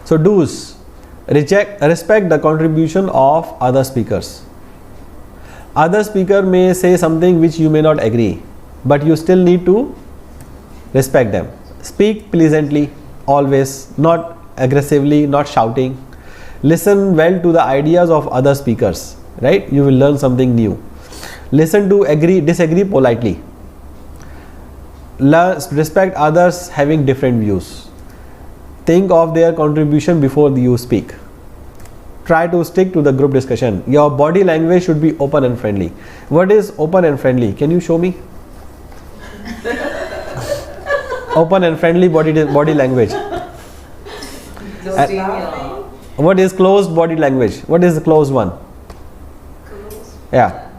So do's, respect the contribution of other speakers. Other speaker may say something which you may not agree, but you still need to respect them. Speak pleasantly, always, not aggressively, not shouting. Listen well to the ideas of other speakers, right? You will learn something new. Listen to disagree politely. Respect others having different views. Think of their contribution before you speak. Try to stick to the group discussion. Your body language should be open and friendly. What is open and friendly? Can you show me? Open and friendly body language. What is closed body language? What is the closed one? Yeah.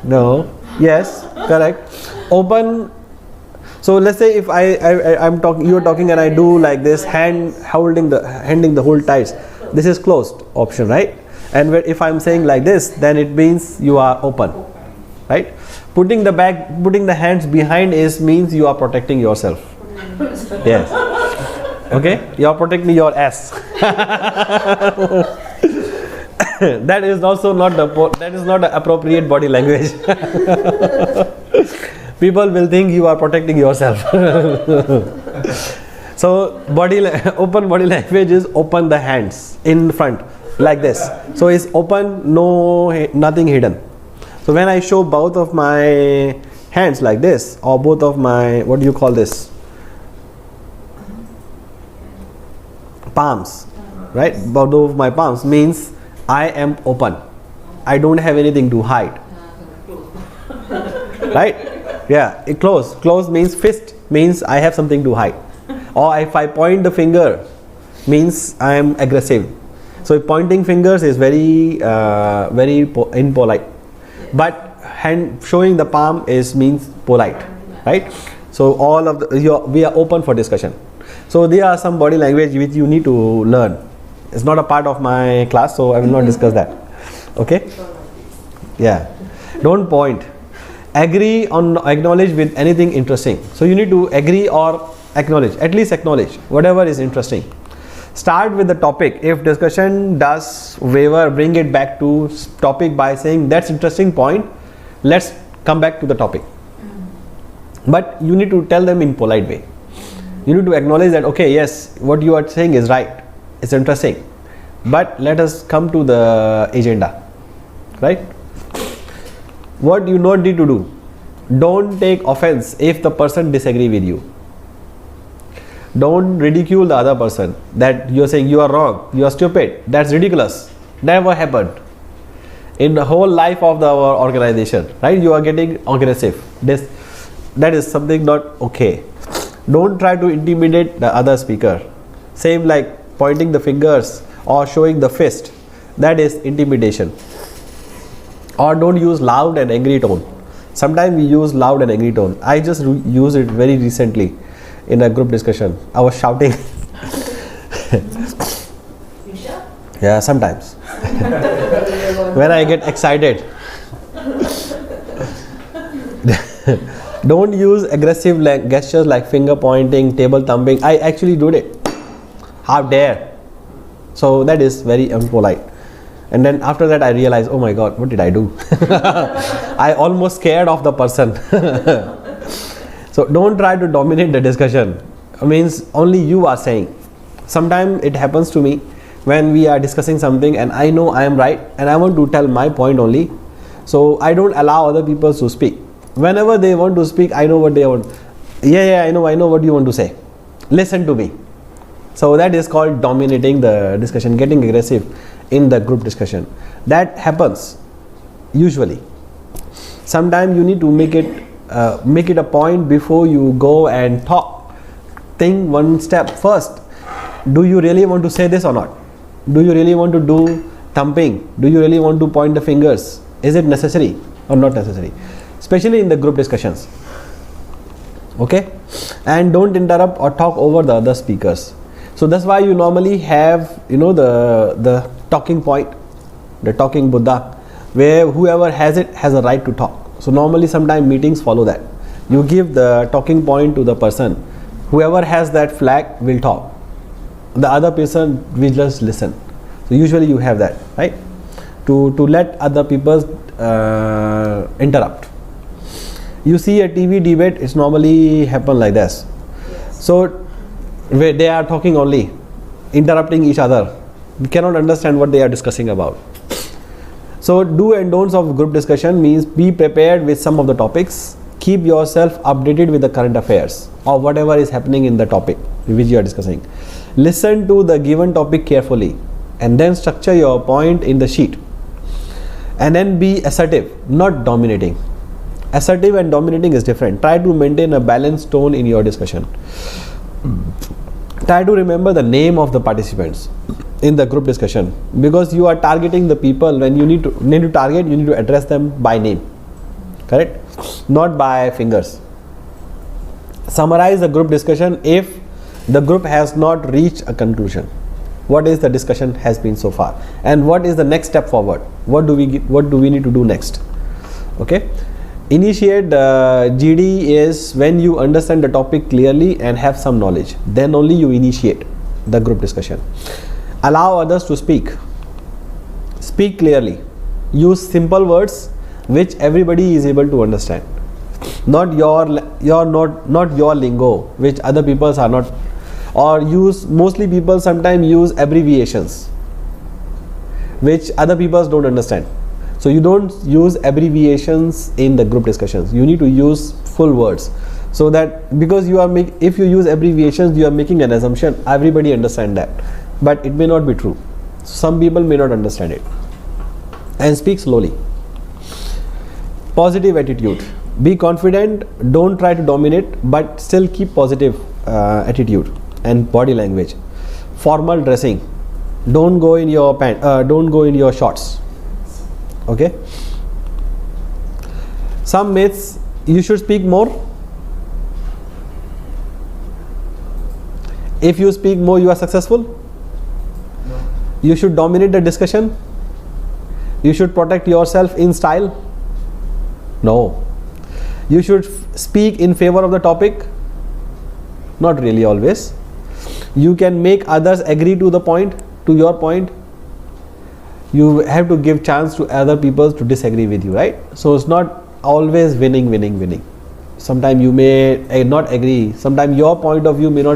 No. Yes. Correct. Open. So let's say if I'm talking, you're talking, and I do like this, handing the whole tights. This is closed option, right? And if I'm saying like this, then it means you are open, right? Putting the hands behind means you are protecting yourself. Yes. Okay, you are protecting your ass. That is also not the appropriate body language. People will think you are protecting yourself. So open body language is open the hands in front like this. So it's open, nothing hidden. So when I show both of my hands like this, or both of my, what do you call this? Palms, right? Both of my palms means I am open. I don't have anything to hide. Right? Yeah, close means fist means I have something to hide. Or if I point the finger means I am aggressive. So pointing fingers is very impolite. But showing the palm means polite, right? So we are open for discussion. So there are some body language which you need to learn. It's not a part of my class, so I will not discuss that. Okay? Yeah. Don't point. Acknowledge with anything interesting. So you need to agree or acknowledge. At least acknowledge whatever is interesting. Start with the topic. If discussion does waver, bring it back to topic by saying that's interesting point. Let's come back to the topic. But you need to tell them in polite way. You need to acknowledge that, okay, yes, what you are saying is right. It's interesting. But let us come to the agenda. Right? What you not need to do. Don't take offense if the person disagree with you. Don't ridicule the other person that you are saying you are wrong, you are stupid, that's ridiculous. Never happened in the whole life of our organization, right? You are getting aggressive. That is something not okay. Don't try to intimidate the other speaker. Same like pointing the fingers or showing the fist. That is intimidation. Or don't use loud and angry tone. Sometimes we use loud and angry tone. I just used it very recently in a group discussion. I was shouting. You shout? Yeah, sometimes. When I get excited. Don't use aggressive gestures like finger pointing, table thumping. I actually did it. How dare. So that is very impolite. And then after that I realized, oh my God, what did I do? I almost scared of the person. So don't try to dominate the discussion. It means only you are saying. Sometimes it happens to me when we are discussing something and I know I am right and I want to tell my point only. So I don't allow other people to speak. Whenever they want to speak, I know what they want. Yeah, I know what you want to say. Listen to me. So that is called dominating the discussion, getting aggressive in the group discussion. That happens usually. Sometimes you need to make it a point before you go and talk. Think one step first. Do you really want to say this or not? Do you really want to do thumping? Do you really want to point the fingers? Is it necessary or not necessary? Especially in the group discussions. Okay? And don't interrupt or talk over the other speakers. So that's why you normally have, the talking point, the talking Buddha, where whoever has it has a right to talk. So normally sometimes meetings follow that. You give the talking point to the person. Whoever has that flag will talk. the other person will just listen. So usually you have that, right? To let other people interrupt. You see a TV debate, it's normally happen like this. So where they are talking only, interrupting each other. We cannot understand what they are discussing about. So do and don'ts of group discussion means be prepared with some of the topics. Keep yourself updated with the current affairs or whatever is happening in the topic which you are discussing. Listen to the given topic carefully and then structure your point in the sheet. And then be assertive, not dominating. Assertive and dominating is different. Try to maintain a balanced tone in your discussion. Try to remember the name of the participants in the group discussion, because you are targeting the people. When you need to target, you need to address them by name, correct? Not by fingers. Summarize the group discussion if the group has not reached a conclusion. What is the discussion has been so far, and what is the next step forward? What do we need to do next? Okay. Initiate GD is when you understand the topic clearly and have some knowledge. Then only you initiate the group discussion. Allow others to speak. Speak clearly. Use simple words which everybody is able to understand. Not your lingo, which other people are not. Or mostly people sometimes use abbreviations which other people don't understand. So you don't use abbreviations in the group discussions. You need to use full words, so that because if you use abbreviations, you are making an assumption everybody understand that, but it may not be true. Some people may not understand it. And speak slowly. Positive attitude. Be confident. Don't try to dominate, but still keep positive attitude and body language. Formal dressing. Don't go in your don't go in your shorts. Okay. Some myths. You should speak more. If you speak more, you are successful. No. You should dominate the discussion. You should protect yourself in style. No. You should speak in favor of the topic. Not really always. You can make others agree to your point. You have to give chance to other people to disagree with you, right? So it's not always winning. Sometimes you may not agree. Sometimes your point of view may not